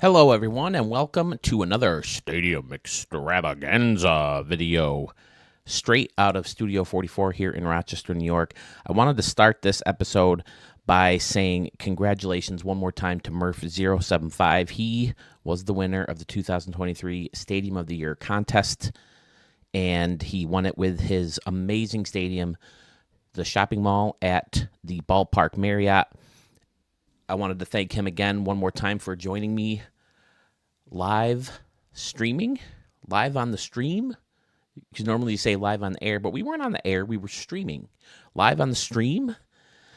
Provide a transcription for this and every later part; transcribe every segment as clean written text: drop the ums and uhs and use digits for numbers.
Hello, everyone, and welcome to another Stadium Extravaganza video straight out of Studio 44 here in Rochester, New York. I wanted to start this episode by saying congratulations one more time to Murph075. He was the winner of the 2023 Stadium of the Year contest, and he won it with his amazing stadium, the shopping mall at the Ballpark Marriott. I wanted to thank him again one more time for joining me live on the stream, because normally you say live on the air, but we weren't on the air. We were streaming live on the stream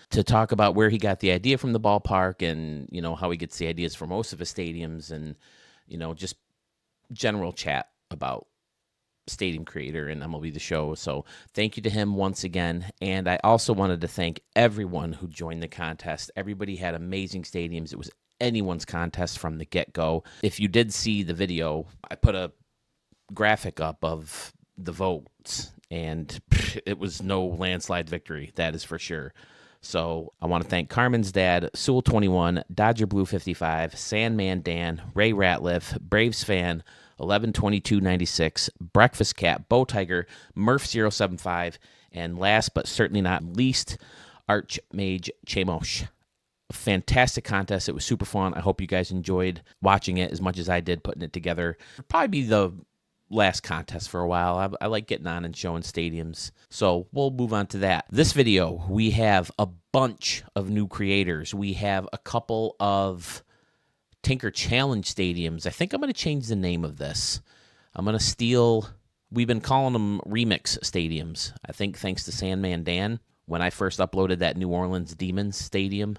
to talk about where he got the idea from the ballpark and, how he gets the ideas for most of his stadiums and, just general chat about Stadium Creator and MLB The Show. So thank you to him once again. And I also wanted to thank everyone who joined the contest. Everybody had amazing stadiums. It was anyone's contest from the get-go. If you did see the video, I put a graphic up of the votes, and it was no landslide victory, that is for sure. So I want to thank Carmen's dad, Sewell21, Dodger Blue 55, Sandman Dan, Ray Ratliff, Braves fan, 112296, Breakfast Cat, Bow Tiger, Murph075, and last but certainly not least, Archmage Chamosh. Fantastic contest. It was super fun. I hope you guys enjoyed watching it as much as I did putting it together. It'll probably be the last contest for a while. I like getting on and showing stadiums. So we'll move on to that. This video, we have a bunch of new creators. We have a couple of Tinker Challenge stadiums. I think I'm going to change the name of this. I'm going to steal, we've been calling them remix stadiums. I think thanks to Sandman Dan, when I first uploaded that New Orleans Demons stadium,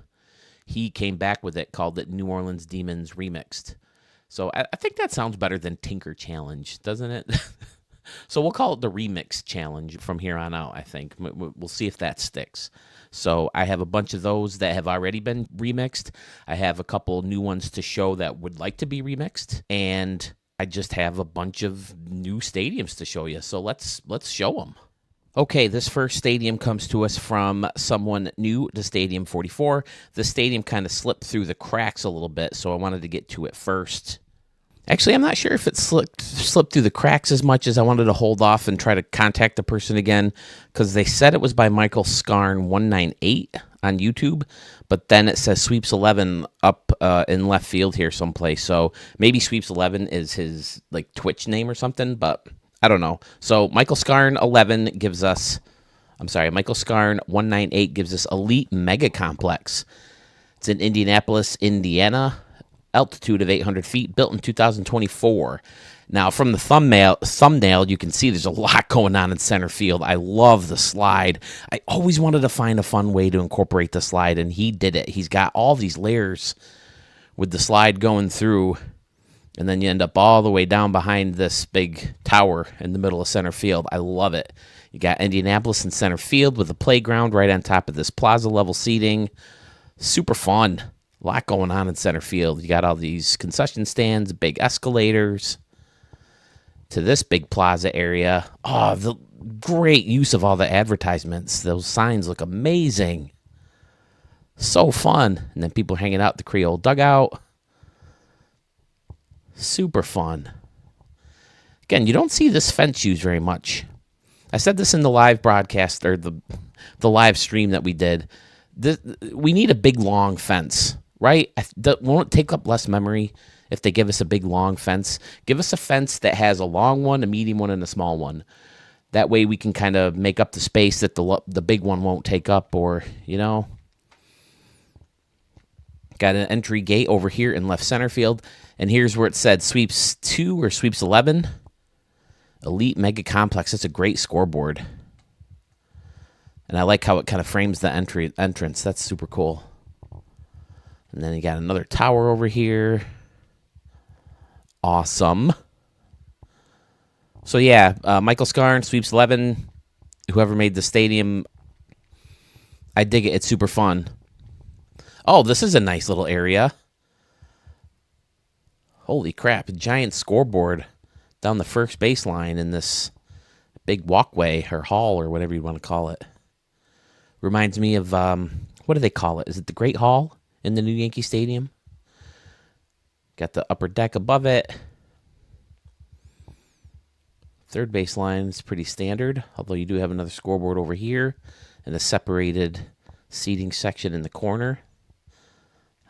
he came back with it, called it New Orleans Demons Remixed. So I think that sounds better than Tinker Challenge, doesn't it? So we'll call it the Remix Challenge from here on out, I think. We'll see if that sticks. So I have a bunch of those that have already been remixed. I have a couple new ones to show that would like to be remixed. And I just have a bunch of new stadiums to show you. So let's show them. Okay, this first stadium comes to us from someone new to Stadium 44. The stadium kind of slipped through the cracks a little bit, so I wanted to get to it first. Actually, I'm not sure if it slipped through the cracks as much as I wanted to hold off and try to contact the person again, because they said it was by Michael Scarn 198 on YouTube, but then it says Sweeps 11 up in left field here someplace. So maybe Sweeps 11 is his Twitch name or something, but I don't know. So Michael Scarn 198 gives us Elite Mega Complex. It's in Indianapolis, Indiana. Altitude of 800 feet, built in 2024. Now, from the thumbnail, you can see there's a lot going on in center field. I love the slide. I always wanted to find a fun way to incorporate the slide, and he did it. He's got all these layers with the slide going through, and then you end up all the way down behind this big tower in the middle of center field. I love it. You got Indianapolis in center field with a playground right on top of this plaza-level seating. Super fun. A lot going on in center field. You got all these concession stands, big escalators to this big plaza area. Oh, the great use of all the advertisements. Those signs look amazing. So fun. And then people hanging out at the Creole dugout. Super fun. Again, you don't see this fence used very much. I said this in the live broadcast, or the live stream that we did. We need a big, long fence, right? Won't it take up less memory if they give us a big, long fence? Give us a fence that has a long one, a medium one, and a small one. That way we can kind of make up the space that the big one won't take up, or, Got an entry gate over here in left center field. And here's where it said Sweeps 2 or Sweeps 11. Elite Mega Complex. That's a great scoreboard. And I like how it kind of frames the entrance. That's super cool. And then you got another tower over here. Awesome. So yeah, Michael Scarn, Sweeps 11. Whoever made the stadium, I dig it. It's super fun. Oh, this is a nice little area. Holy crap, a giant scoreboard down the first baseline in this big walkway or hall or whatever you want to call it. Reminds me of, what do they call it? Is it the Great Hall in the new Yankee Stadium? Got the upper deck above it. Third base line is pretty standard, although you do have another scoreboard over here and a separated seating section in the corner.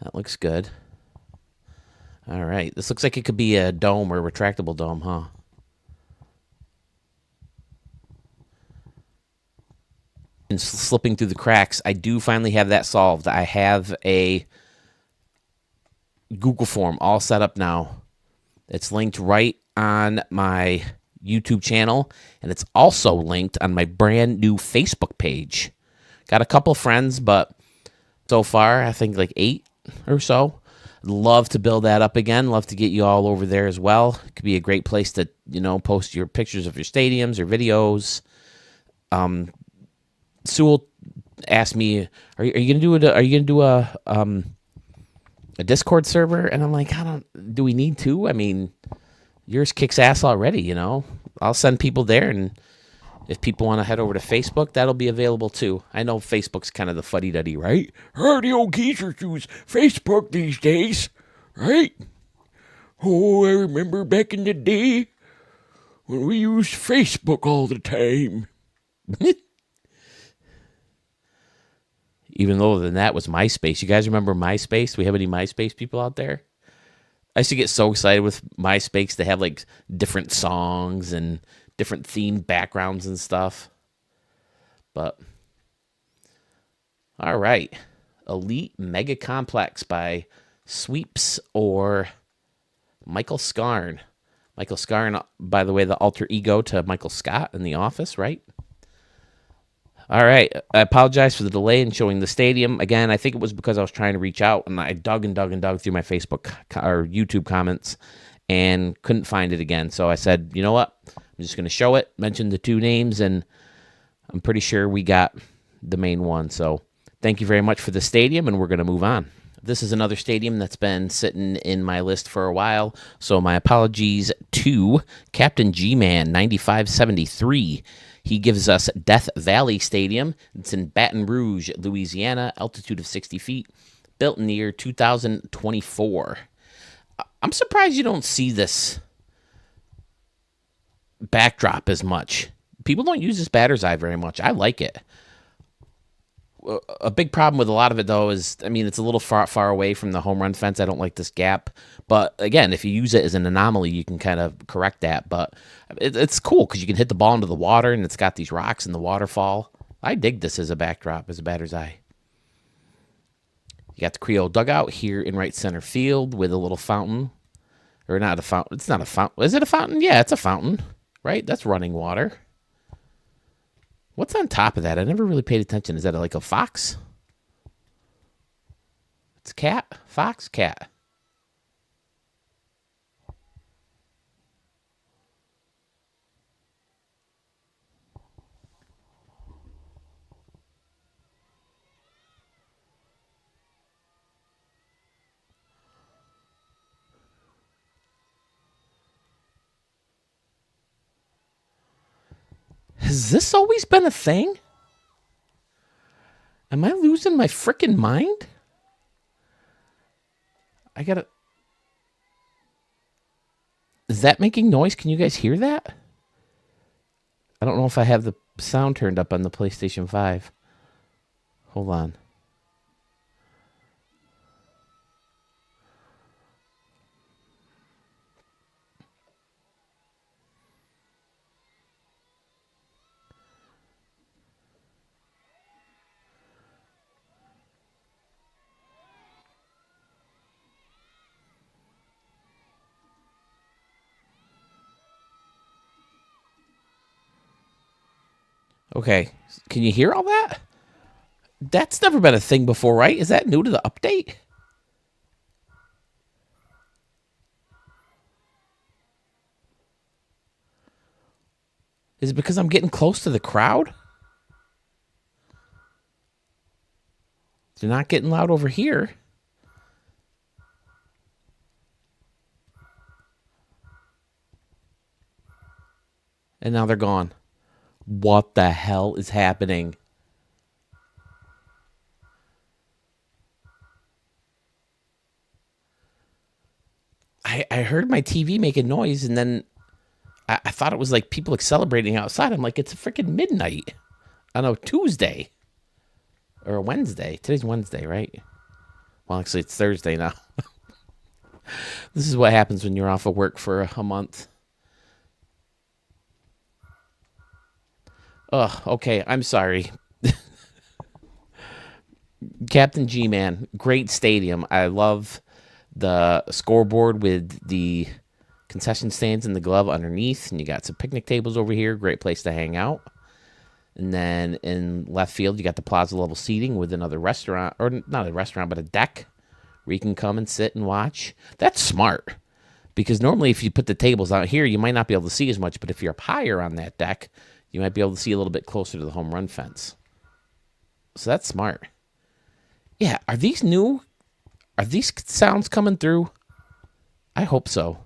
That looks good. All right. This looks like it could be a dome or a retractable dome, huh? And slipping through the cracks, I do finally have that solved. I have a Google form all set up now. It's linked right on my YouTube channel, and it's also linked on my brand new Facebook page. Got a couple friends, but so far, I think like 8 or so. Love to build that up again. Love to get you all over there as well. It could be a great place to, post your pictures of your stadiums or videos. Sewell asked me, "Are you gonna do it? Are you gonna do a Discord server?" And I'm like, do we need to? I mean, yours kicks ass already. I'll send people there, and if people want to head over to Facebook, that'll be available too. I know Facebook's kind of the fuddy-duddy, right? The old geezers use Facebook these days, right? Oh, I remember back in the day when we used Facebook all the time. Even though that was MySpace. You guys remember MySpace? Do we have any MySpace people out there? I used to get so excited with MySpace to have like different songs and different themed backgrounds and stuff. But, all right. Elite Mega Complex by Sweeps or Michael Scarn. Michael Scarn, by the way, the alter ego to Michael Scott in The Office, right? All right. I apologize for the delay in showing the stadium. Again, I think it was because I was trying to reach out, and I dug and dug and dug through my Facebook or YouTube comments and couldn't find it again. So I said, you know what? I'm just going to show it, mention the 2 names, and I'm pretty sure we got the main one. So thank you very much for the stadium, and we're going to move on. This is another stadium that's been sitting in my list for a while, so my apologies to Captain G-Man 9573. He gives us Death Valley Stadium. It's in Baton Rouge, Louisiana, altitude of 60 feet, built in the year 2024. I'm surprised you don't see this backdrop as much. People don't use this batter's eye very much. I like it. A big problem with a lot of it, though, is, it's a little far away from the home run fence. I don't like this gap. But, again, if you use it as an anomaly, you can kind of correct that. But it's cool because you can hit the ball into the water, and it's got these rocks in the waterfall. I dig this as a backdrop, as a batter's eye. You got the Creole dugout here in right center field with a little fountain. Or not a fountain. It's not a fountain. Is it a fountain? Yeah, it's a fountain, right? That's running water. What's on top of that? I never really paid attention. Is that like a fox? It's cat? Fox? Cat. Has this always been a thing? Am I losing my frickin' mind? I gotta... Is that making noise? Can you guys hear that? I don't know if I have the sound turned up on the PlayStation 5. Hold on. Okay. Can you hear all that? That's never been a thing before, right? Is that new to the update? Is it because I'm getting close to the crowd? They're not getting loud over here. And now they're gone. What the hell is happening? I heard my TV making noise, and then I thought it was like people like celebrating outside. I'm like, it's freaking midnight on a Tuesday or a Wednesday. Today's Wednesday, right? Well, actually, it's Thursday now. This is what happens when you're off of work for a month. Ugh, okay, I'm sorry. Captain G-Man, great stadium. I love the scoreboard with the concession stands and the glove underneath, and you got some picnic tables over here. Great place to hang out. And then in left field, you got the plaza level seating with another restaurant, or not a restaurant, but a deck where you can come and sit and watch. That's smart, because normally if you put the tables out here, you might not be able to see as much, but if you're up higher on that deck, you might be able to see a little bit closer to the home run fence. So that's smart. Yeah, are these new? Are these sounds coming through? I hope so,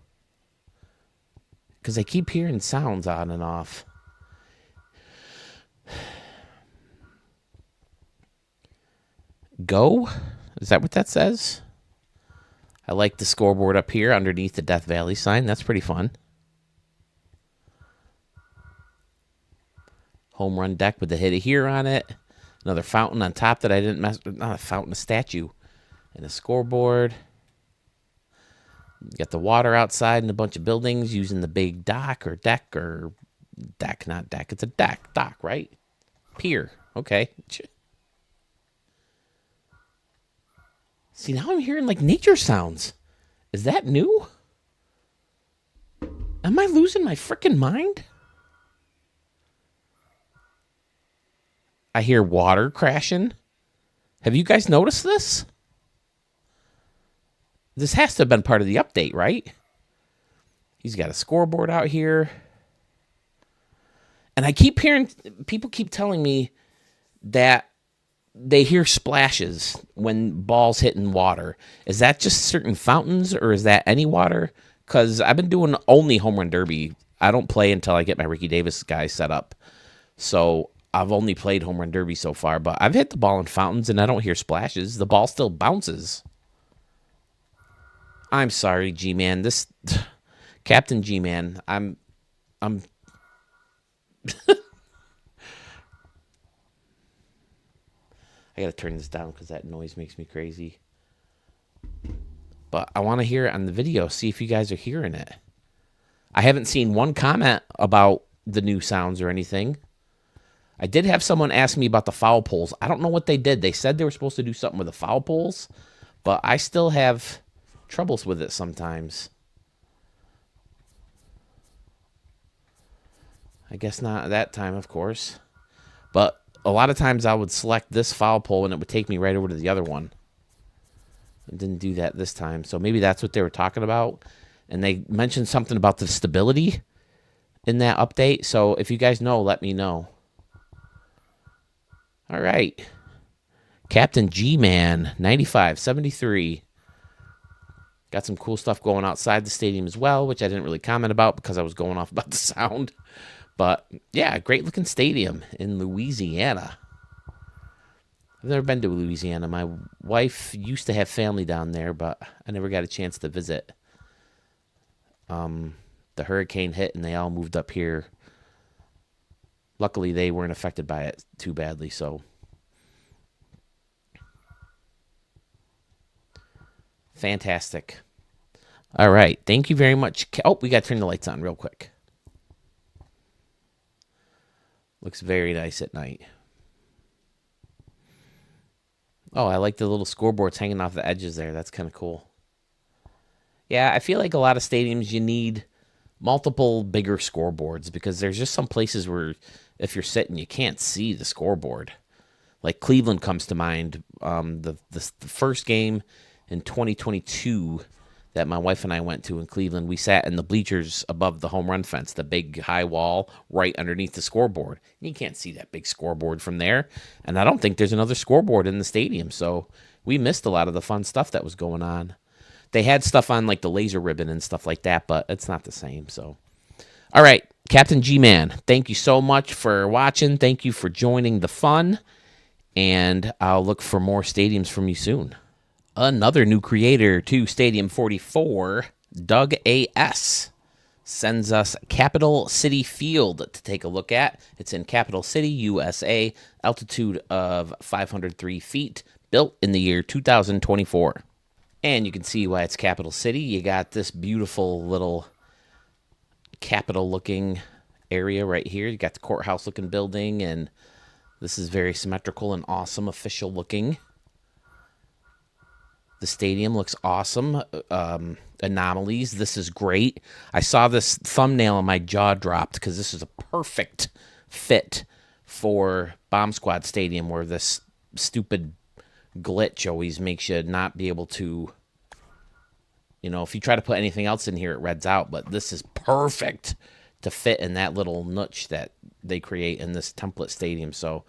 because I keep hearing sounds on and off. Go? Is that what that says? I like the scoreboard up here underneath the Death Valley sign. That's pretty fun. Home run deck with the hit of here on it. Another fountain on top that I didn't mess with. Not a fountain, a statue. And a scoreboard. You got the water outside and a bunch of buildings using the big dock or deck or deck, not deck. It's a deck. Dock, right? Pier. Okay. See, now I'm hearing like nature sounds. Is that new? Am I losing my freaking mind? I hear water crashing. Have you guys noticed this? This has to have been part of the update, right? He's got a scoreboard out here. And I keep hearing, people keep telling me that they hear splashes when balls hit in water. Is that just certain fountains, or is that any water? Because I've been doing only home run derby. I don't play until I get my Ricky Davis guy set up. So I've only played home run derby so far, but I've hit the ball in fountains and I don't hear splashes. The ball still bounces. I'm sorry, G-Man. This Captain G-Man, I'm I gotta turn this down because that noise makes me crazy. But I want to hear it on the video, see if you guys are hearing it. I haven't seen one comment about the new sounds or anything. I did have someone ask me about the foul poles. I don't know what they did. They said they were supposed to do something with the foul poles, but I still have troubles with it sometimes. I guess not that time, of course. But a lot of times I would select this foul pole and it would take me right over to the other one. I didn't do that this time. So maybe that's what they were talking about. And they mentioned something about the stability in that update. So if you guys know, let me know. All right. Captain G-Man, 95-73. Got some cool stuff going outside the stadium as well, which I didn't really comment about because I was going off about the sound. But, yeah, great looking stadium in Louisiana. I've never been to Louisiana. My wife used to have family down there, but I never got a chance to visit. The hurricane hit and they all moved up here. Luckily, they weren't affected by it too badly, so. Fantastic. All right. Thank you very much. Oh, we got to turn the lights on real quick. Looks very nice at night. Oh, I like the little scoreboards hanging off the edges there. That's kind of cool. Yeah, I feel like a lot of stadiums, you need multiple bigger scoreboards because there's just some places where if you're sitting, you can't see the scoreboard. Like Cleveland comes to mind. The first game in 2022 that my wife and I went to in Cleveland, we sat in the bleachers above the home run fence, the big high wall right underneath the scoreboard. You can't see that big scoreboard from there. And I don't think there's another scoreboard in the stadium. So we missed a lot of the fun stuff that was going on. They had stuff on like the laser ribbon and stuff like that, but it's not the same. So, all right, Captain G-Man, thank you so much for watching. Thank you for joining the fun. And I'll look for more stadiums from you soon. Another new creator to Stadium 44. Doug A.S. sends us Capital City Field to take a look at. It's in Capital City, USA, altitude of 503 feet, built in the year 2024. And you can see why it's Capital City. You got this beautiful little Capitol-looking area right here. You got the courthouse-looking building, and this is very symmetrical and awesome, official-looking. The stadium looks awesome. Anomalies. This is great. I saw this thumbnail and my jaw dropped because this is a perfect fit for Bomb Squad Stadium, where this stupid glitch always makes you not be able to, if you try to put anything else in here, it reds out. But this is perfect to fit in that little niche that they create in this template stadium. So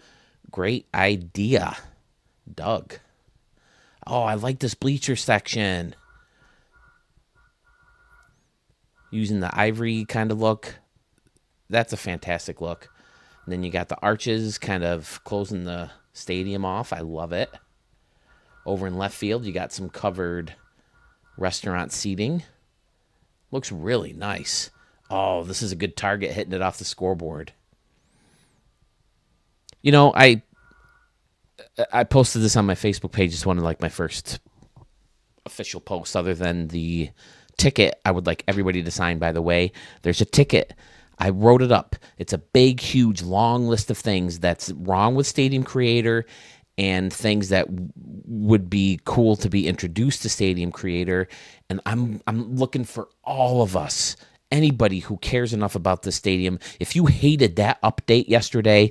great idea, Doug. Oh, I like this bleacher section. Using the ivory kind of look. That's a fantastic look. And then you got the arches kind of closing the stadium off. I love it. Over in left field, you got some covered restaurant seating. Looks really nice. Oh, this is a good target, hitting it off the scoreboard. I posted this on my Facebook page. It's one of my first official posts, other than the ticket I would like everybody to sign. By the way, there's a ticket. I wrote it up. It's a big, huge, long list of things that's wrong with Stadium Creator and things that would be cool to be introduced to Stadium Creator. And I'm looking for all of us, anybody who cares enough about the stadium. If you hated that update yesterday,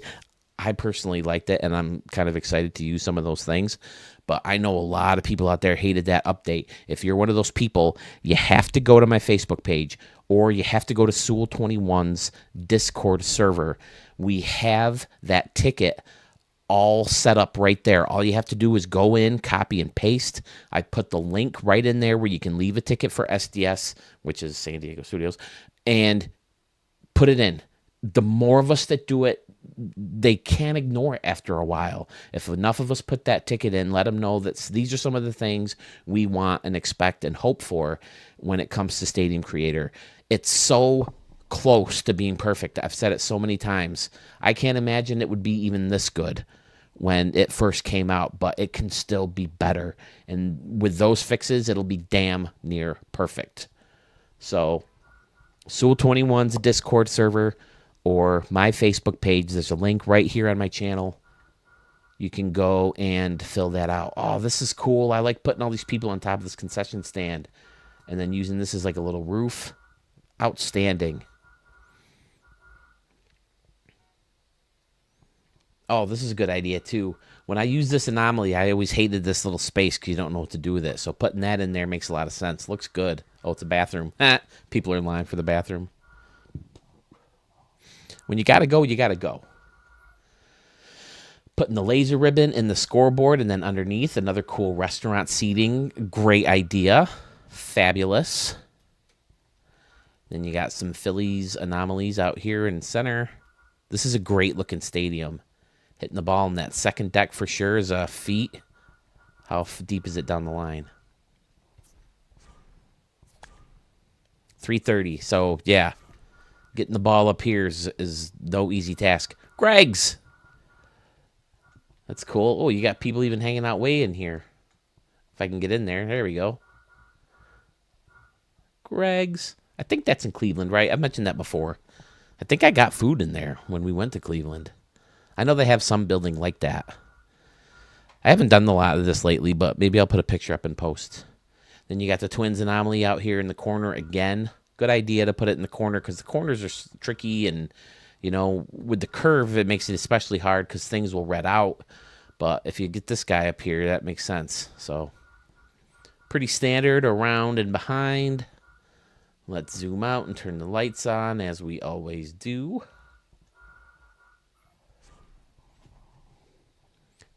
I personally liked it, and I'm kind of excited to use some of those things. But I know a lot of people out there hated that update. If you're one of those people, you have to go to my Facebook page, or you have to go to Sewell 21's Discord server. We have that ticket all set up right there. All you have to do is go in, copy and paste. I put the link right in there where you can leave a ticket for SDS, which is San Diego Studios, and put it in. The more of us that do it, they can't ignore it after a while. If enough of us put that ticket in, let them know that these are some of the things we want and expect and hope for when it comes to Stadium Creator. It's so close to being perfect. I've said it so many times. I can't imagine it would be even this good when it first came out, but it can still be better. And with those fixes, it'll be damn near perfect. So, Sewell 21's Discord server, or my Facebook page. There's a link right here on my channel. You can go and fill that out. Oh, this is cool. I like putting all these people on top of this concession stand and then using this as like a little roof. Outstanding. Oh, this is a good idea too. When I use this anomaly, I always hated this little space because you don't know what to do with it. So putting that in there makes a lot of sense. Looks good. Oh, it's a bathroom. People are in line for the bathroom. When you got to go, you got to go. Putting the laser ribbon in the scoreboard, and then underneath, another cool restaurant seating. Great idea. Fabulous. Then you got some Phillies anomalies out here in center. This is a great looking stadium. Hitting the ball in that second deck for sure is a feat. How deep is it down the line? 330. So, yeah. Getting the ball up here is no easy task. Greg's! That's cool. Oh, you got people even hanging out way in here. If I can get in there. There we go. Greg's. I think that's in Cleveland, right? I've mentioned that before. I think I got food in there when we went to Cleveland. I know they have some building like that. I haven't done a lot of this lately, but maybe I'll put a picture up and post. Then you got the Twins anomaly out here in the corner again. Good idea to put it in the corner because the corners are tricky, and with the curve it makes it especially hard because things will red out. But if you get this guy up here, that makes sense. So pretty standard around and behind. Let's zoom out and turn the lights on as we always do.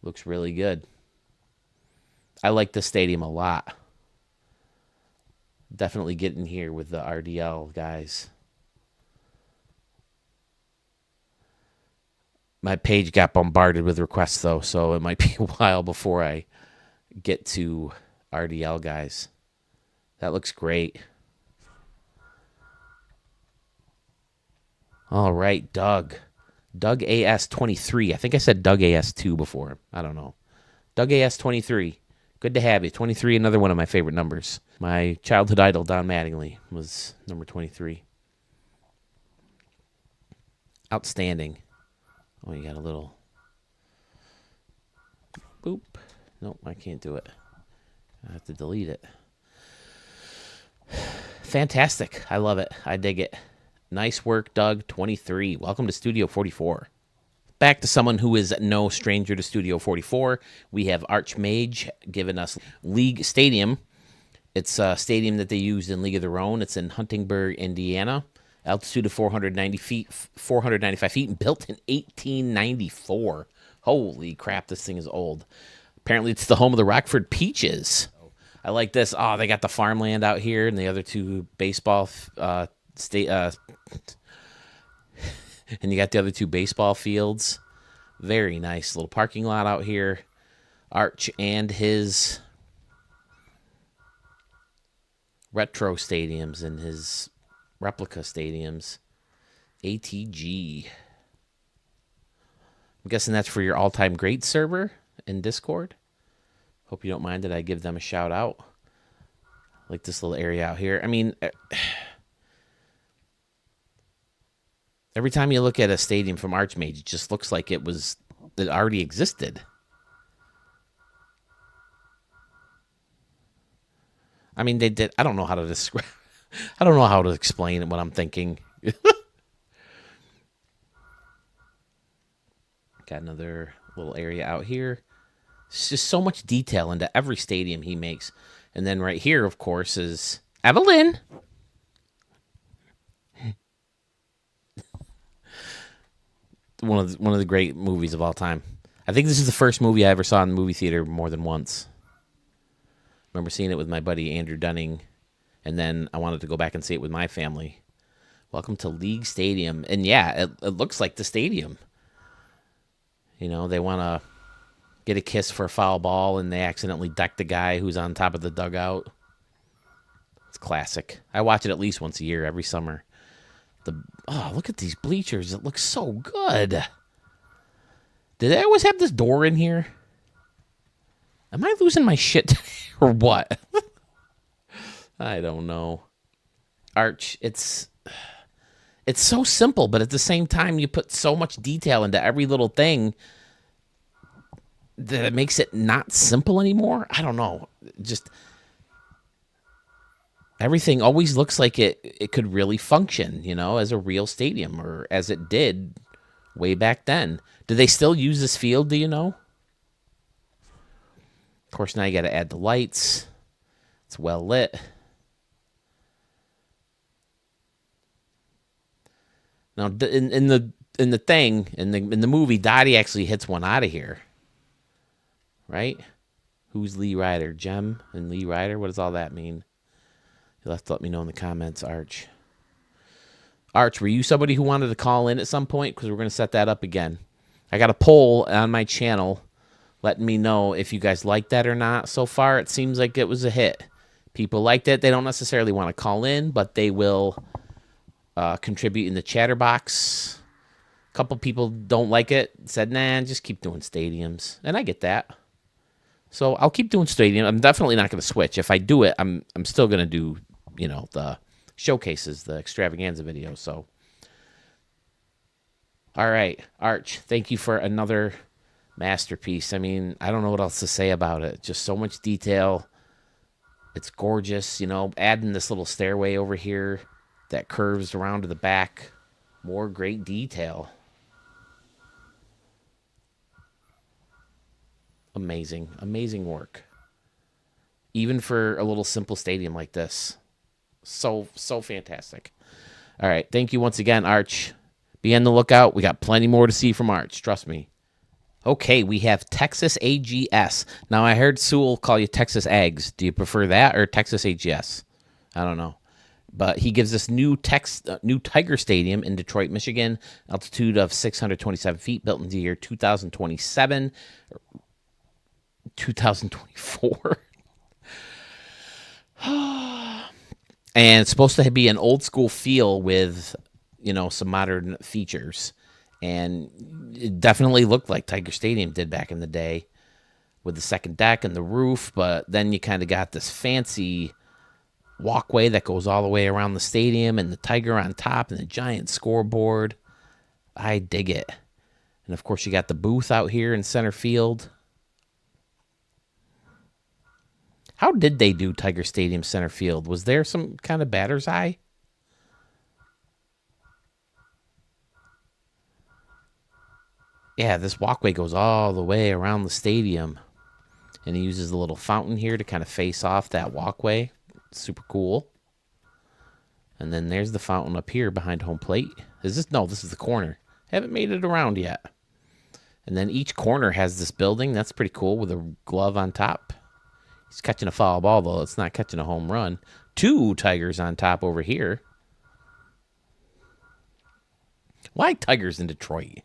Looks really good. I like the stadium a lot. Definitely get in here with the RDL guys. My page got bombarded with requests, though, so it might be a while before I get to RDL guys. That looks great. All right, Doug. Doug AS23. I think I said Doug AS2 before. I don't know. Doug AS23. Good to have you. 23, another one of my favorite numbers. My childhood idol, Don Mattingly, was number 23. Outstanding. Oh, you got a little... Boop. Nope, I can't do it. I have to delete it. Fantastic. I love it. I dig it. Nice work, Doug. 23. Welcome to Studio 44. Back to someone who is no stranger to Studio 44. We have Archmage giving us League Stadium. It's a stadium that they used in League of Their Own. It's in Huntingburg, Indiana. Altitude of 495 feet, and built in 1894. Holy crap, this thing is old. Apparently, it's the home of the Rockford Peaches. I like this. Oh, they got the farmland out here and the other two baseball and you got the other two baseball fields. Very nice little parking lot out here. Arch and his retro stadiums and his replica stadiums. ATG. I'm guessing that's for your all-time great server in Discord. Hope you don't mind that I give them a shout out. Like this little area out here. I mean, every time you look at a stadium from Archmage, it just looks like it already existed. I mean, they did. I don't know how to describe. I don't know how to explain what I'm thinking. Got another little area out here. It's just so much detail into every stadium he makes. And then right here, of course, is Evelyn. One of the great movies of all time. I think this is the first movie I ever saw in the movie theater more than once. I remember seeing it with my buddy Andrew Dunning, and then I wanted to go back and see it with my family. Welcome to League Stadium. And yeah, it looks like the stadium. You know, they want to get a kiss for a foul ball, and they accidentally deck the guy who's on top of the dugout. It's classic. I watch it at least once a year, every summer. Look at these bleachers. It looks so good. Did they always have this door in here? Am I losing my shit today or what? I don't know. Arch, it's so simple, but at the same time, you put so much detail into every little thing that it makes it not simple anymore. I don't know. Just everything always looks like it could really function, you know, as a real stadium, or as it did way back then. Do they still use this field, do you know? Of course, now you got to add the lights. It's well lit. Now, in the movie, Dottie actually hits one out of here, right? Who's Lee Ryder? Jem and Lee Ryder? What does all that mean? You'll have to let me know in the comments, Arch. Arch, were you somebody who wanted to call in at some point? Because we're going to set that up again. I got a poll on my channel letting me know if you guys liked that or not. So far, it seems like it was a hit. People liked it. They don't necessarily want to call in, but they will contribute in the chatter box. A couple people don't like it. Said, nah, just keep doing stadiums. And I get that. So I'll keep doing stadium. I'm definitely not going to switch. If I do it, I'm still going to do, you know, the showcases, the extravaganza video. So, all right, Arch, thank you for another masterpiece. I mean, I don't know what else to say about it. Just so much detail. It's gorgeous, you know, adding this little stairway over here that curves around to the back. More great detail. Amazing, amazing work. Even for a little simple stadium like this. So fantastic. All right, thank you once again, Arch. Be on the lookout. We got plenty more to see from Arch, trust me. Okay, we have Texas AGS. Now, I heard Sewell call you Texas Ags. Do you prefer that or Texas AGS? I don't know. But he gives us new Tiger Stadium in Detroit, Michigan. Altitude of 627 feet, built in the year 2027. 2024. And it's supposed to be an old school feel with, some modern features. And it definitely looked like Tiger Stadium did back in the day with the second deck and the roof. But then you kind of got this fancy walkway that goes all the way around the stadium and the tiger on top and the giant scoreboard. I dig it. And of course, you got the booth out here in center field. How did they do Tiger Stadium center field? Was there some kind of batter's eye? Yeah, this walkway goes all the way around the stadium. And he uses a little fountain here to kind of face off that walkway. Super cool. And then there's the fountain up here behind home plate. Is this? No, this is the corner. Haven't made it around yet. And then each corner has this building. That's pretty cool with a glove on top. He's catching a foul ball, though. It's not catching a home run. 2 tigers on top over here. Why tigers in Detroit?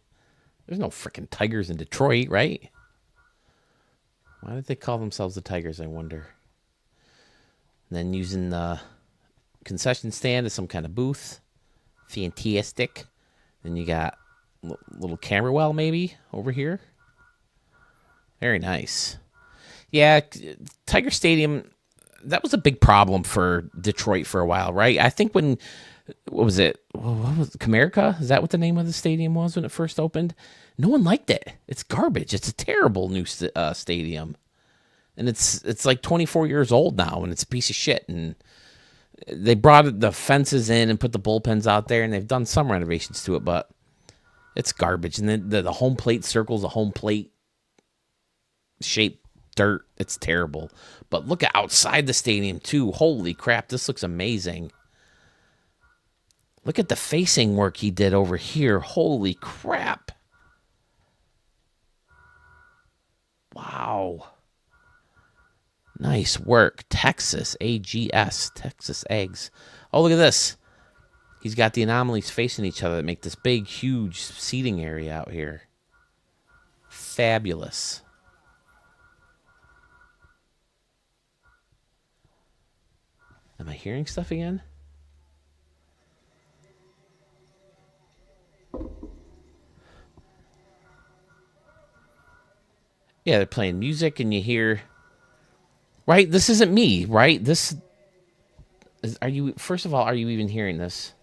There's no freaking tigers in Detroit, right? Why did they call themselves the Tigers, I wonder? And then using the concession stand as some kind of booth. Fantastic. Then you got a little camera well, maybe, over here. Very nice. Yeah, Tiger Stadium, that was a big problem for Detroit for a while, right? I think when, what was it, Comerica? Is that what the name of the stadium was when it first opened? No one liked it. It's garbage. It's a terrible new stadium. And it's like 24 years old now, and it's a piece of shit. And they brought the fences in and put the bullpens out there, and they've done some renovations to it, but it's garbage. And then the home plate circles, the home plate shaped dirt. It's terrible. But look at outside the stadium, too. Holy crap, this looks amazing. Look at the facing work he did over here. Holy crap. Wow. Nice work. Texas, AGS, Texas Eggs. Oh, look at this. He's got the anomalies facing each other that make this big, huge seating area out here. Fabulous. Am I hearing stuff again? Yeah, they're playing music and you hear... Right? This isn't me, right? This... Are you... First of all, are you even hearing this?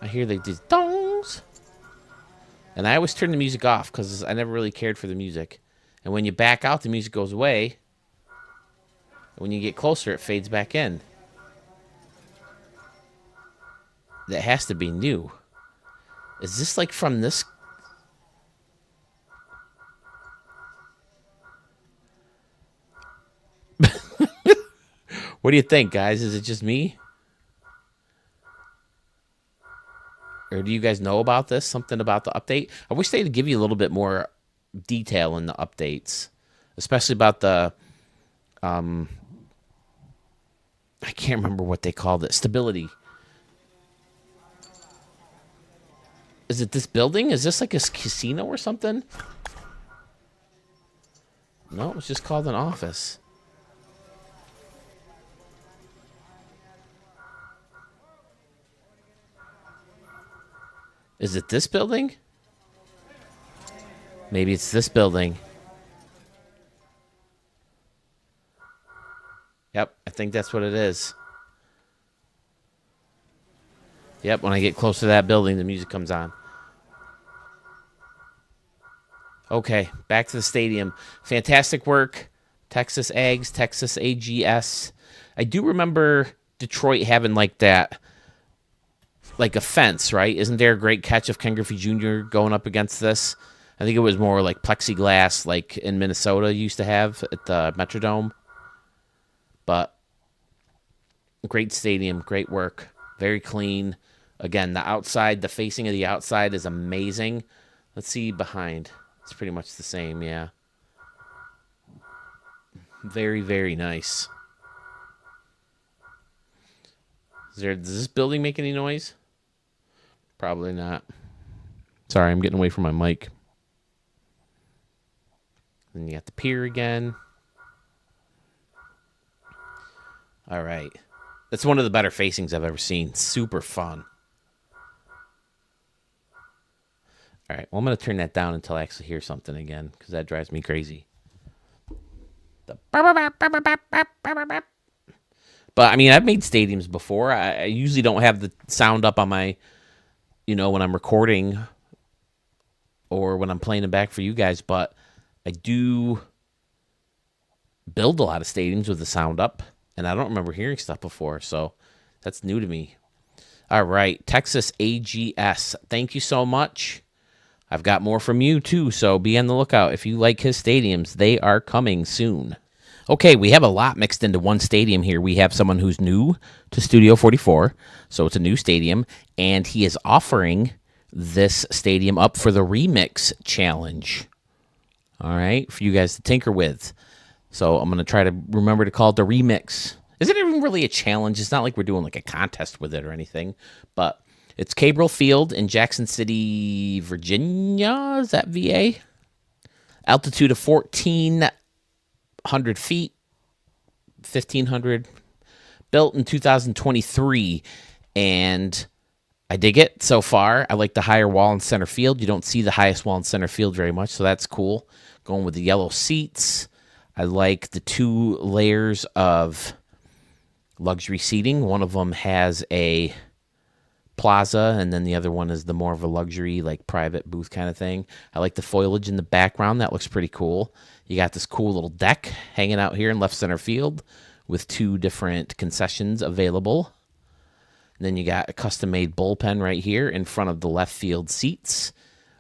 I hear these dongs. And I always turn the music off because I never really cared for the music. And when you back out, the music goes away. When you get closer, it fades back in. That has to be new. Is this like from this? What do you think, guys? Is it just me? Or do you guys know about this? Something about the update? I wish they'd give you a little bit more detail in the updates. Especially about the... I can't remember what they called it. Stability. Is it this building? Is this like a casino or something? No, it's just called an office. Is it this building? Maybe it's this building. Yep, I think that's what it is. Yep, when I get close to that building, the music comes on. Okay, back to the stadium. Fantastic work. Texas Eggs, Texas AGS. I do remember Detroit having like that, like a fence, right? Isn't there a great catch of Ken Griffey Jr. going up against this? I think it was more like plexiglass, like in Minnesota used to have at the Metrodome. But great stadium, great work, very clean. Again, the outside, the facing of the outside is amazing. Let's see behind. It's pretty much the same, yeah. Very, very nice. Does this building make any noise? Probably not. Sorry, I'm getting away from my mic. Then you got the pier again. All right. That's one of the better facings I've ever seen. Super fun. All right. Well, I'm going to turn that down until I actually hear something again because that drives me crazy. But I mean, I've made stadiums before. I usually don't have the sound up on my, when I'm recording or when I'm playing it back for you guys. But I do build a lot of stadiums with the sound up, and I don't remember hearing stuff before. So that's new to me. All right. Texas AGS. Thank you so much. I've got more from you too, so be on the lookout. If you like his stadiums, they are coming soon. Okay, we have a lot mixed into one stadium here. We have someone who's new to Studio 44, so it's a new stadium, and he is offering this stadium up for the Remix Challenge. All right, for you guys to tinker with. So I'm going to try to remember to call it the Remix. Is it even really a challenge? It's not like we're doing like a contest with it or anything, but it's Cabal Field in Jackson City, Virginia. Is that VA? Altitude of 1,400 feet, 1,500. Built in 2023, and I dig it so far. I like the higher wall in center field. You don't see the highest wall in center field very much, so that's cool. Going with the yellow seats. I like the 2 layers of luxury seating. One of them has a plaza, and then the other one is the more of a luxury, like private booth kind of thing. I like the foliage in the background. That looks pretty cool. You got this cool little deck hanging out here in left center field with 2 different concessions available. And then you got a custom-made bullpen right here in front of the left field seats.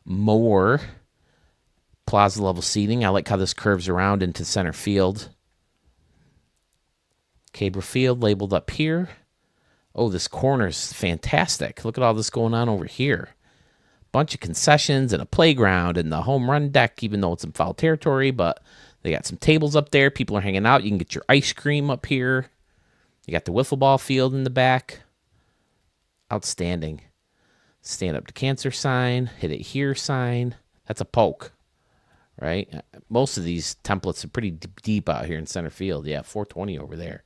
More plaza level seating. I like how this curves around into center field. Cabal Field labeled up here. Oh, this corner's fantastic. Look at all this going on over here. Bunch of concessions and a playground and the home run deck, even though it's in foul territory, but they got some tables up there. People are hanging out. You can get your ice cream up here. You got the wiffle ball field in the back. Outstanding. Stand up to cancer sign. Hit it here sign. That's a poke, right? Most of these templates are pretty deep out here in center field. Yeah, 420 over there.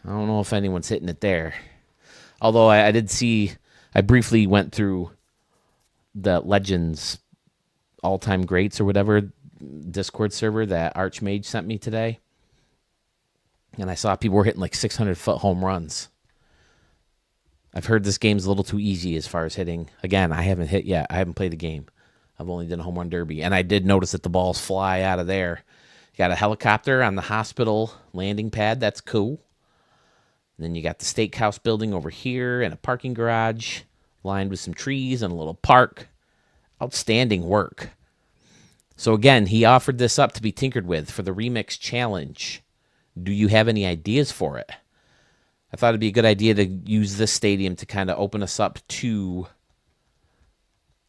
I don't know if anyone's hitting it there. Although I did see, I briefly went through the Legends all-time greats or whatever Discord server that Archmage sent me today. And I saw people were hitting like 600-foot home runs. I've heard this game's a little too easy as far as hitting. Again, I haven't hit yet. I haven't played the game. I've only done a home run derby. And I did notice that the balls fly out of there. You got a helicopter on the hospital landing pad. That's cool. And then you got the steakhouse building over here and a parking garage lined with some trees and a little park. Outstanding work. So again, he offered this up to be tinkered with for the Remix Challenge. Do you have any ideas for it? I thought it'd be a good idea to use this stadium to kind of open us up to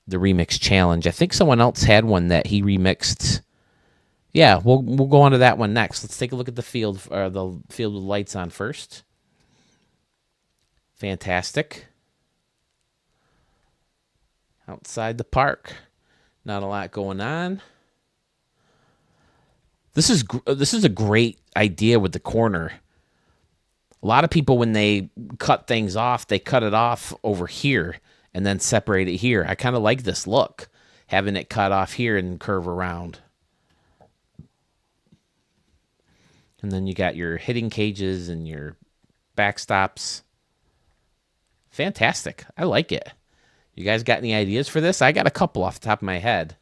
the Remix Challenge. I think someone else had one that he remixed. Yeah, we'll go on to that one next. Let's take a look at the field with lights on first. Fantastic. Outside the park, not a lot going on. This is a great idea with the corner. A lot of people, when they cut things off, they cut it off over here and then separate it here. I kind of like this look, having it cut off here and curve around. And then you got your hitting cages and your backstops. Fantastic. I like it. You guys got any ideas for this? I got a couple off the top of my head.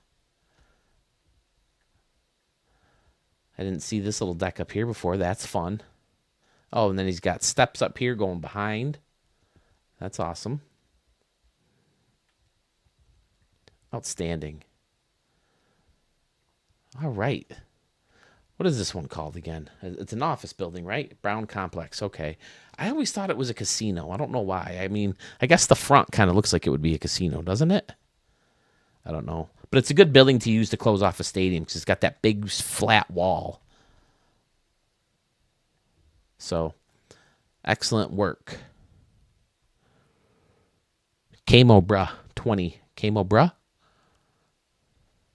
I didn't see this little deck up here before. That's fun. Oh, and then he's got steps up here going behind. That's awesome. Outstanding. All right. What is this one called again? It's an office building, right? Brown Complex. Okay. I always thought it was a casino. I don't know why. I mean, I guess the front kind of looks like it would be a casino, doesn't it? I don't know. But it's a good building to use to close off a stadium because it's got that big flat wall. So, excellent work. Camo, bruh. 20. Camo bruh?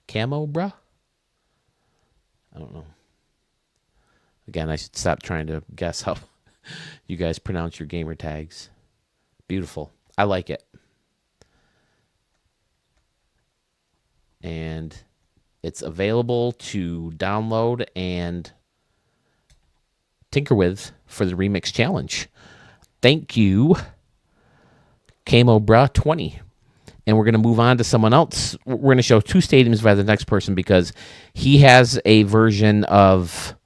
Camo bruh? I don't know. Again, I should stop trying to guess how you guys pronounce your gamer tags. Beautiful. I like it. And it's available to download and tinker with for the Remix Challenge. Thank you, Camo Bruh 20. And we're going to move on to someone else. We're going to show two stadiums by the next person because he has a version of,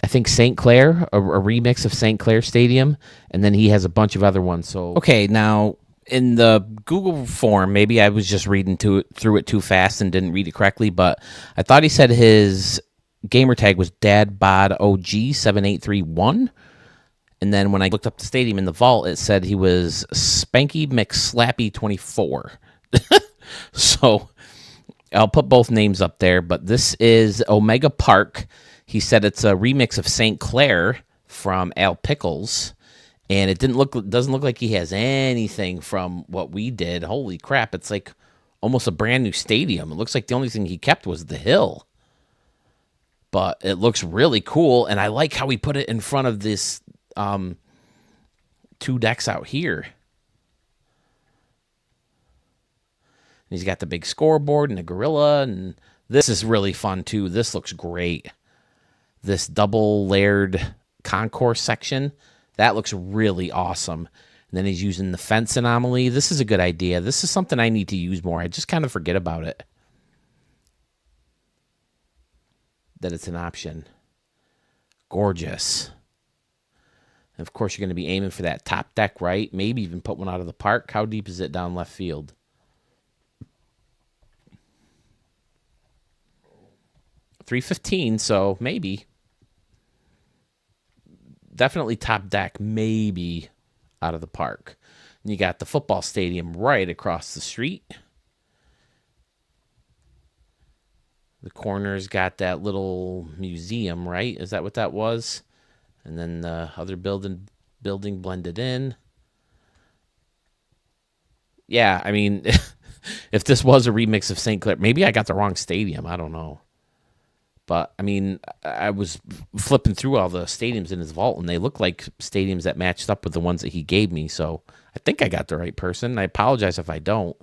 I think, St. Clair, a remix of St. Clair Stadium, and then he has a bunch of other ones. So okay, now in the Google form, maybe I was just reading through it too fast and didn't read it correctly, but I thought he said his gamer tag was DadBodOG7831. And then when I looked up the stadium in the vault, it said he was Spanky McSlappy24. So I'll put both names up there, but this is Omega Park. He said it's a remix of St. Clair from Al Pickles, and it doesn't look like he has anything from what we did. Holy crap, it's like almost a brand new stadium. It looks like the only thing he kept was the hill. But it looks really cool, and I like how he put it in front of this two decks out here. He's got the big scoreboard and a gorilla, and this is really fun too. This looks great. This double layered concourse section, that looks really awesome. And then he's using the fence anomaly. This is a good idea. This is something I need to use more. I just kind of forget about it, that it's an option. Gorgeous. And of course, you're going to be aiming for that top deck, right? Maybe even put one out of the park. How deep is it down left field? .315, so maybe. Definitely top deck, maybe out of the park. And you got the football stadium right across the street. The corner's got that little museum, right? Is that what that was? And then the other building blended in. Yeah, I mean, if this was a remix of St. Clair, maybe I got the wrong stadium. I don't know. But, I mean, I was flipping through all the stadiums in his vault, and they look like stadiums that matched up with the ones that he gave me. So I think I got the right person. I apologize if I don't.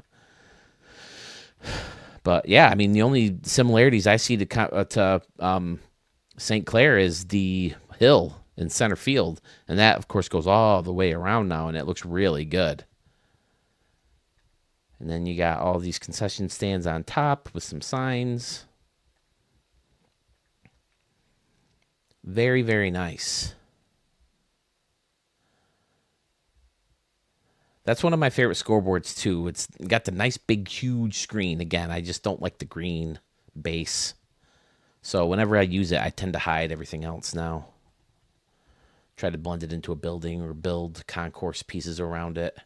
But, yeah, I mean, the only similarities I see to St. Clair is the hill in center field. And that, of course, goes all the way around now, and it looks really good. And then you got all these concession stands on top with some signs. Very, very nice. That's one of my favorite scoreboards, too. It's got the nice, big, huge screen. Again, I just don't like the green base. So whenever I use it, I tend to hide everything else now. Try to blend it into a building or build concourse pieces around it.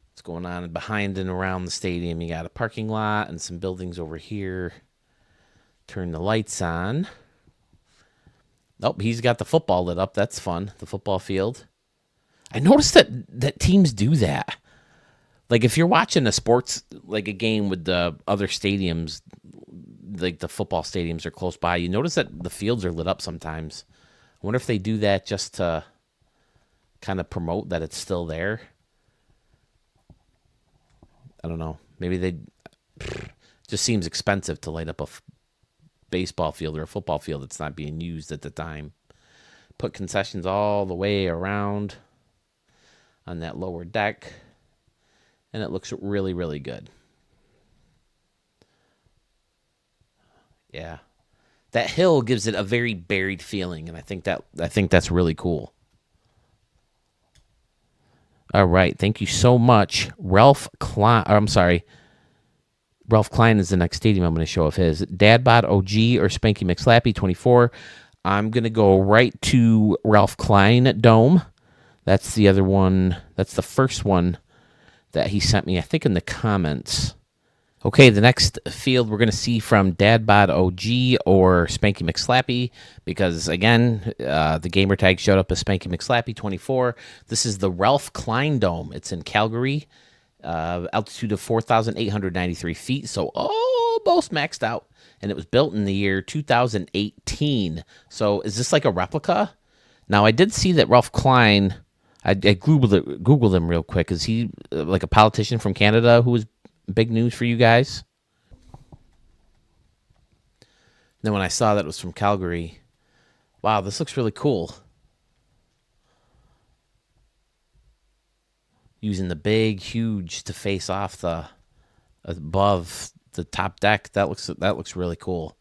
What's going on behind and around the stadium? You got a parking lot and some buildings over here. Turn the lights on. Oh, he's got the football lit up. That's fun. The football field. I noticed that teams do that. Like if you're watching a sports, like a game with the other stadiums, like the football stadiums are close by, you notice that the fields are lit up sometimes. I wonder if they do that just to kind of promote that it's still there. I don't know. Maybe they just seems expensive to light up a baseball field or a football field that's not being used at the time. Put concessions all the way around on that lower deck, and it looks really, really good. Yeah, that hill gives it a very buried feeling, and I think that's really cool. All right, thank you so much, Ralph Klein. I'm sorry. Ralph Klein is the next stadium I'm going to show of his. Dadbot OG or Spanky McSlappy 24. I'm going to go right to Ralph Klein Dome. That's the other one. That's the first one that he sent me, I think, in the comments. Okay, the next field we're going to see from Dadbot OG or Spanky McSlappy because, again, the gamer tag showed up as Spanky McSlappy 24. This is the Ralph Klein Dome. It's in Calgary. altitude of 4,893 feet, so almost maxed out. And it was built in the year 2018. So is this like a replica? Now, I did see that Ralph Klein, I Googled him real quick. Is he like a politician from Canada who was big news for you guys? And then when I saw that it was from Calgary, wow, this looks really cool. Using the big, huge to face off the above the top deck. That looks really cool.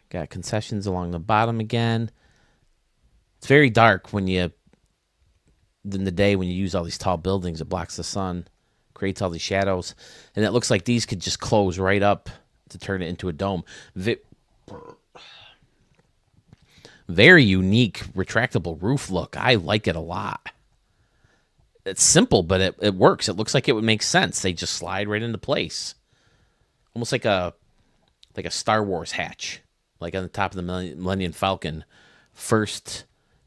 Got concessions along the bottom again. It's very dark in the day when you use all these tall buildings. It blocks the sun, creates all these shadows, and it looks like these could just close right up to turn it into a dome. Very unique retractable roof look. I like it a lot. It's simple, but it works. It looks like it would make sense. They just slide right into place. Almost like a Star Wars hatch, like on the top of the Millennium Falcon. First,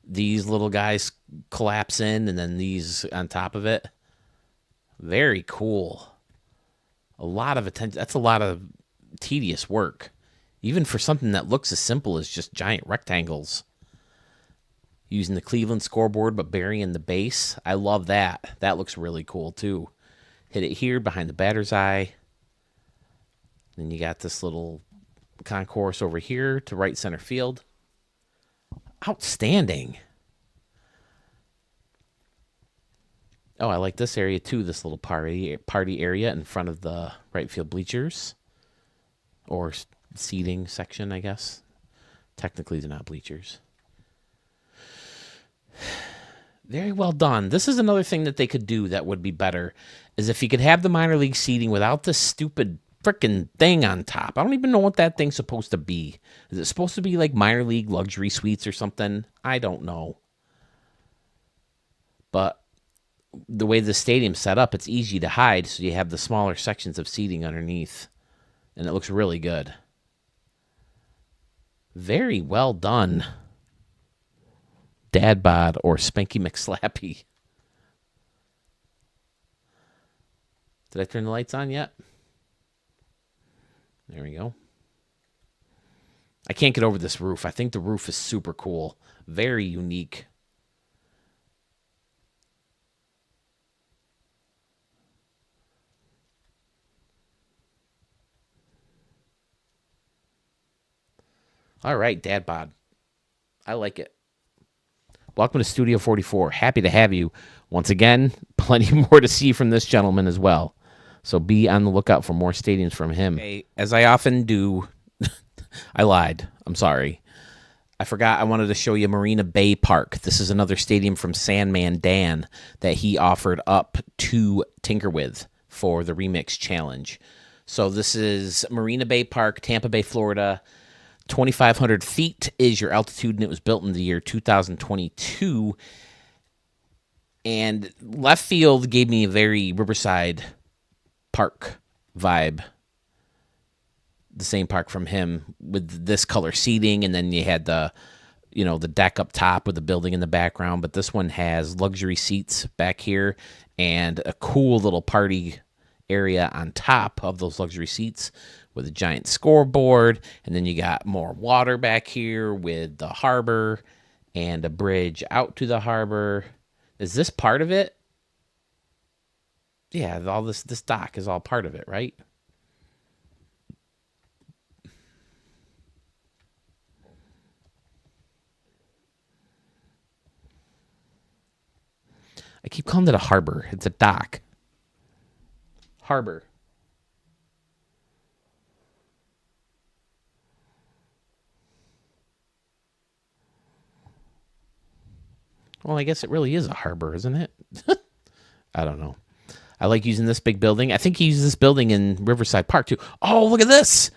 these little guys collapse in, and then these on top of it. Very cool. A lot of attention. That's a lot of tedious work, even for something that looks as simple as just giant rectangles. Using the Cleveland scoreboard, but burying the base. I love that. That looks really cool, too. Hit it here behind the batter's eye. Then you got this little concourse over here to right center field. Outstanding. Oh, I like this area, too. This little party area in front of the right field bleachers. Or seating section, I guess. Technically, they're not bleachers. Very well done. This is another thing that they could do that would be better, is if you could have the minor league seating without this stupid freaking thing on top. I don't even know what that thing's supposed to be. Is it supposed to be like minor league luxury suites or something? I don't know. But the way the stadium's set up, it's easy to hide, so you have the smaller sections of seating underneath. And it looks really good. Very well done. Dad bod or Spanky McSlappy. Did I turn the lights on yet? There we go. I can't get over this roof. I think the roof is super cool. Very unique. All right, Dad bod. I like it. Welcome to Studio 44. Happy to have you. Once again, plenty more to see from this gentleman as well. So be on the lookout for more stadiums from him. Okay, as I often do, I lied. I'm sorry. I forgot I wanted to show you Marina Bay Park. This is another stadium from Sandman Dan that he offered up to tinker with for the Remix Challenge. So this is Marina Bay Park, Tampa Bay, Florida. 2,500 feet is your altitude, and it was built in the year 2022. And left field gave me a very Riverside Park vibe. The same park from him with this color seating, and then you had the deck up top with the building in the background. But this one has luxury seats back here and a cool little party area on top of those luxury seats with a giant scoreboard, and then you got more water back here with the harbor and a bridge out to the harbor. Is this part of it? Yeah, all this dock is all part of it, right? I keep calling it a harbor. It's a dock. Harbor. Well, I guess it really is a harbor, isn't it? I don't know. I like using this big building. I think he uses this building in Riverside Park, too. Oh, look at this.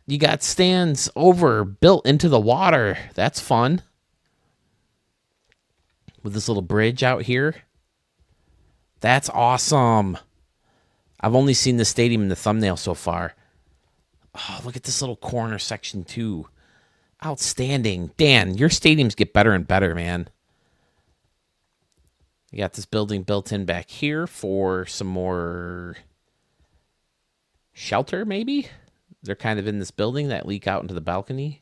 You got stands built into the water. That's fun. With this little bridge out here. That's awesome. I've only seen the stadium in the thumbnail so far. Oh, look at this little corner section, too. Outstanding. Dan, your stadiums get better and better, man. You got this building built in back here for some more shelter, maybe? They're kind of in this building that leak out into the balcony.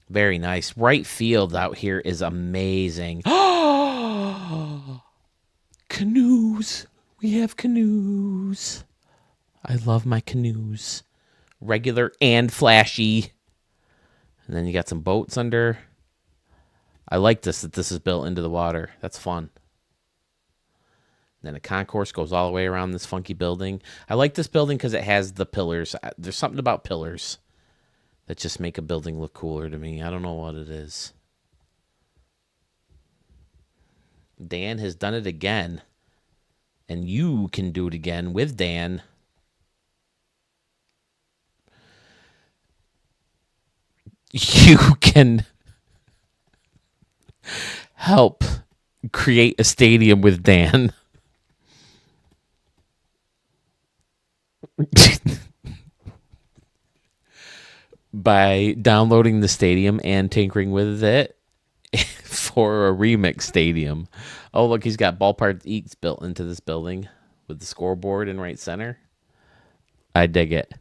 Very nice. Right field out here is amazing. Canoes. We have canoes. I love my canoes. Regular and flashy. And then you got some boats under. I like this, that this is built into the water. That's fun. Then a concourse goes all the way around this funky building. I like this building because it has the pillars. There's something about pillars that just make a building look cooler to me. I don't know what it is. Dan has done it again. And you can do it again with Dan. You can help create a stadium with Dan. By downloading the stadium and tinkering with it for a remix stadium. Oh, look, he's got ballpark eats built into this building with the scoreboard in right center. I dig it.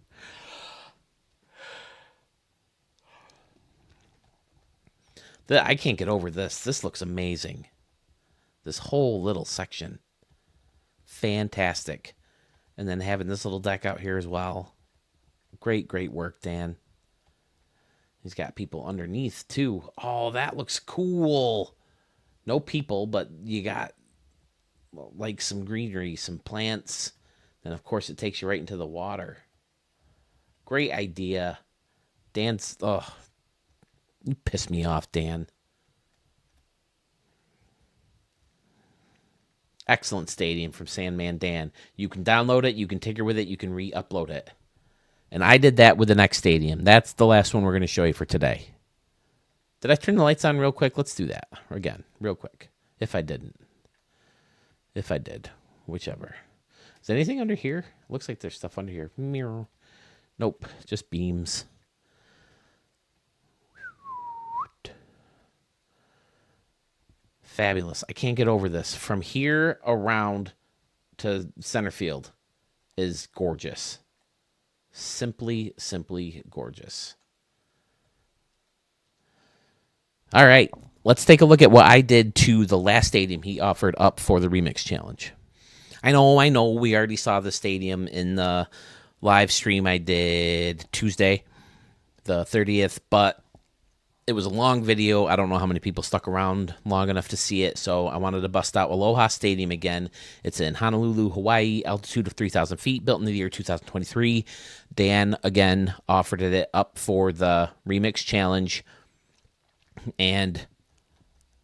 I can't get over this. This looks amazing. This whole little section. Fantastic. And then having this little deck out here as well. Great, great work, Dan. He's got people underneath, too. Oh, that looks cool. No people, but you got, like, some greenery, some plants. And, of course, it takes you right into the water. Great idea. Dan's, oh, you piss me off, Dan. Excellent stadium from Sandman Dan. You can download it, you can tinker with it, you can re-upload it. And I did that with the next stadium. That's the last one we're going to show you for today. Did I turn the lights on real quick? Let's do that again, real quick. If I didn't. If I did. Whichever. Is there anything under here? Looks like there's stuff under here. Mirror. Nope. Just beams. Fabulous. I can't get over this. From here around to center field is gorgeous. Simply, simply gorgeous. All right, let's take a look at what I did to the last stadium he offered up for the Remix Challenge. I know, we already saw the stadium in the live stream I did Tuesday, the 30th, but it was a long video. I don't know how many people stuck around long enough to see it, so I wanted to bust out Aloha Stadium again. It's in Honolulu, Hawaii, altitude of 3,000 feet, built in the year 2023. Dan, again, offered it up for the Remix Challenge. And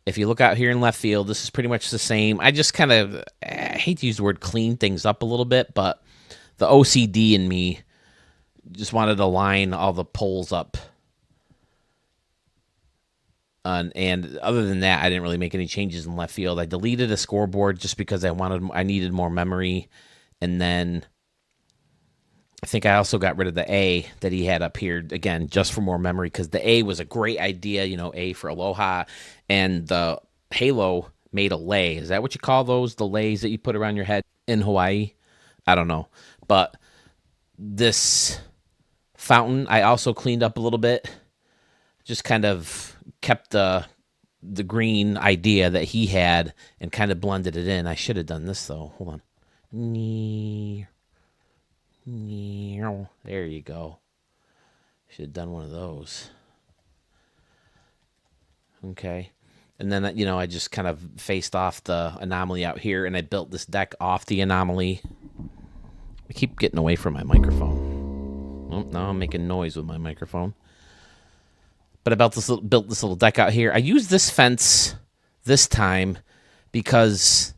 if you look out here in left field, this is pretty much the same. I just kind of, I hate to use the word clean things up a little bit, but the OCD in me just wanted to line all the poles up. And other than that, I didn't really make any changes in left field. I deleted a scoreboard just because I needed more memory. And then I think I also got rid of the A that he had up here, again, just for more memory, because the A was a great idea, A for Aloha. And the halo made a lei. Is that what you call those? The leis that you put around your head in Hawaii? I don't know. But this fountain, I also cleaned up a little bit. Just kind of kept the green idea that he had and kind of blended it in. I should have done this, though. Hold on. There you go. Should have done one of those. Okay. And then, I just kind of faced off the anomaly out here, and I built this deck off the anomaly. I keep getting away from my microphone. Oh, now I'm making noise with my microphone. But I built this little deck out here. I used this fence this time because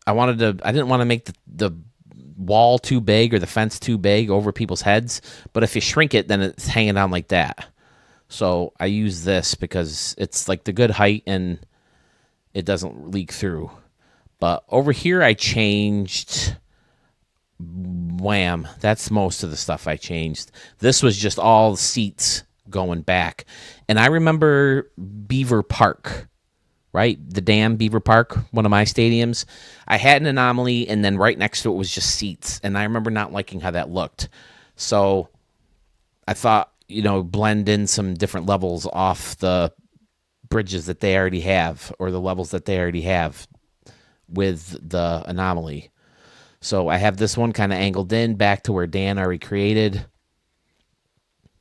I didn't want to make the wall too big or the fence too big over people's heads. But if you shrink it, then it's hanging down like that. So I use this because it's like the good height and it doesn't leak through. But over here I changed wham. That's most of the stuff I changed. This was just all seats going back. And I remember Beaver Park, right? The dam, Beaver Park, one of my stadiums. I had an anomaly, and then right next to it was just seats. And I remember not liking how that looked. So I thought, blend in some different levels off the bridges that they already have, or the levels that they already have with the anomaly. So I have this one kind of angled in back to where Dan already created.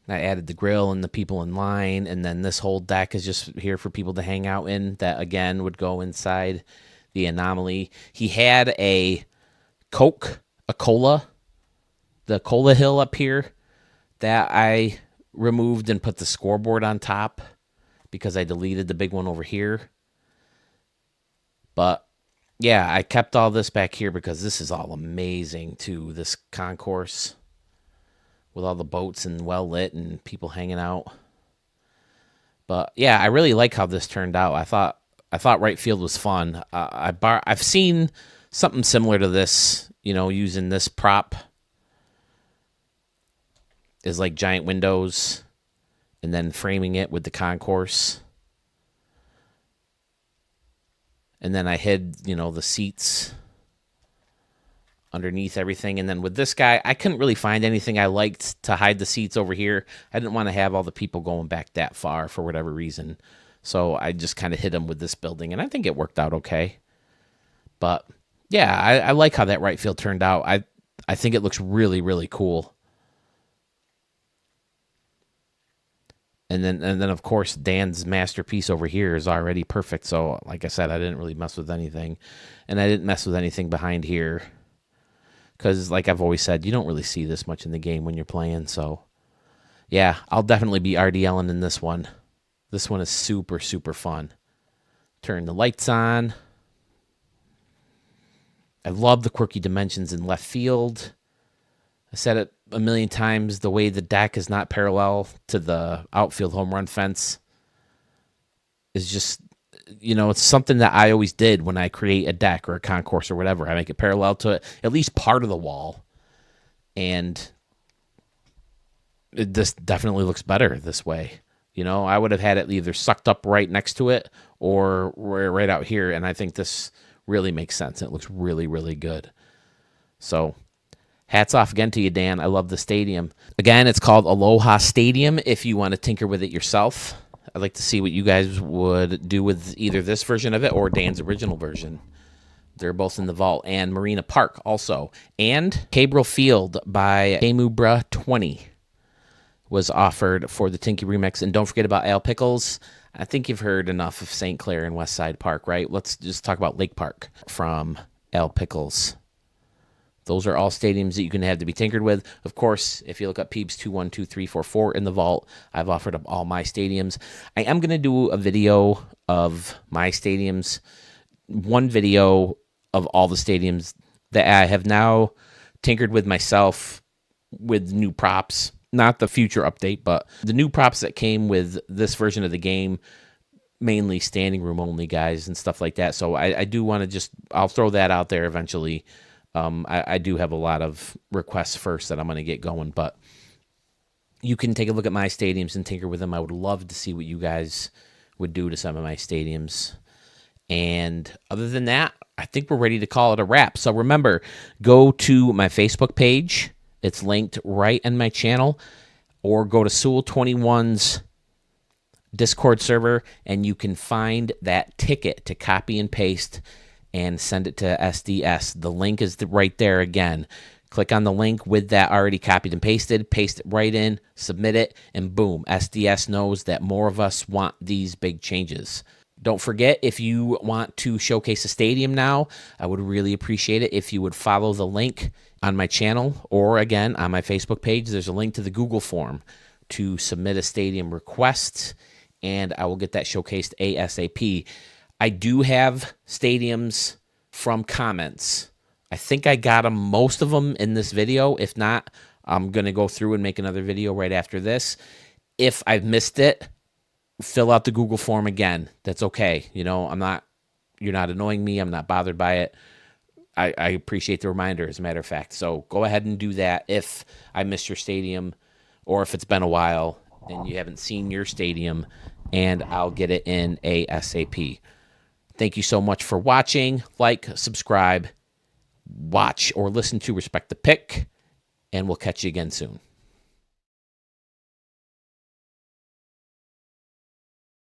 I added the grill and the people in line, and then this whole deck is just here for people to hang out in. That, again, would go inside the anomaly. He had a cola, the cola hill up here that I removed and put the scoreboard on top because I deleted the big one over here. But yeah, I kept all this back here because this is all amazing too, this concourse with all the boats and well lit and people hanging out. But yeah, I really like how this turned out. I thought right field was fun. I've seen something similar to this, using this prop is like giant windows and then framing it with the concourse. And then I hid, the seats underneath everything. And then with this guy, I couldn't really find anything I liked to hide the seats over here. I didn't want to have all the people going back that far for whatever reason. So I just kind of hid them with this building, and I think it worked out okay. But yeah, I like how that right field turned out. I think it looks really, really cool. And then of course Dan's masterpiece over here is already perfect. So like I said, I didn't really mess with anything, and I didn't mess with anything behind here because, like I've always said, you don't really see this much in the game when you're playing. So yeah, I'll definitely be RDLing in this one. This one is super, super fun. Turn the lights on. I love the quirky dimensions in left field. I said it a million times, the way the deck is not parallel to the outfield home run fence is just, it's something that I always did when I create a deck or a concourse or whatever. I make it parallel to at least part of the wall. And this definitely looks better this way. I would have had it either sucked up right next to it or right out here. And I think this really makes sense. It looks really, really good. So hats off again to you, Dan. I love the stadium. Again, it's called Aloha Stadium if you want to tinker with it yourself. I'd like to see what you guys would do with either this version of it or Dan's original version. They're both in the vault. And Marina Park also. And Cabal Field by Kamubra 20 was offered for the Tinky Remix. And don't forget about Al Pickles. I think you've heard enough of St. Clair and Westside Park, right? Let's just talk about Lake Park from Al Pickles. Those are all stadiums that you can have to be tinkered with. Of course, if you look up Peeps 212344 in the vault, I've offered up all my stadiums. I am going to do a video of my stadiums, one video of all the stadiums that I have now tinkered with myself with new props. Not the future update, but the new props that came with this version of the game, mainly standing room only guys and stuff like that. So I do want to I'll throw that out there eventually. I do have a lot of requests first that I'm going to get going, but you can take a look at my stadiums and tinker with them. I would love to see what you guys would do to some of my stadiums. And other than that, I think we're ready to call it a wrap. So remember, go to my Facebook page. It's linked right in my channel, or go to Sewell21's Discord server, and you can find that ticket to copy and paste and send it to SDS. The link is right there again. Click on the link with that already copied and pasted, paste it right in, submit it, and boom, SDS knows that more of us want these big changes. Don't forget, if you want to showcase a stadium now, I would really appreciate it if you would follow the link on my channel, or again, on my Facebook page. There's a link to the Google form to submit a stadium request, and I will get that showcased ASAP. I do have stadiums from comments. I think I got them, most of them, in this video. If not, I'm going to go through and make another video right after this. If I've missed it, fill out the Google form again. That's okay. You're not annoying me. I'm not bothered by it. I appreciate the reminder, as a matter of fact. So go ahead and do that if I missed your stadium, or if it's been a while and you haven't seen your stadium, and I'll get it in ASAP. Thank you so much for watching. Like, subscribe, watch, or listen to Respect the Pick, and we'll catch you again soon.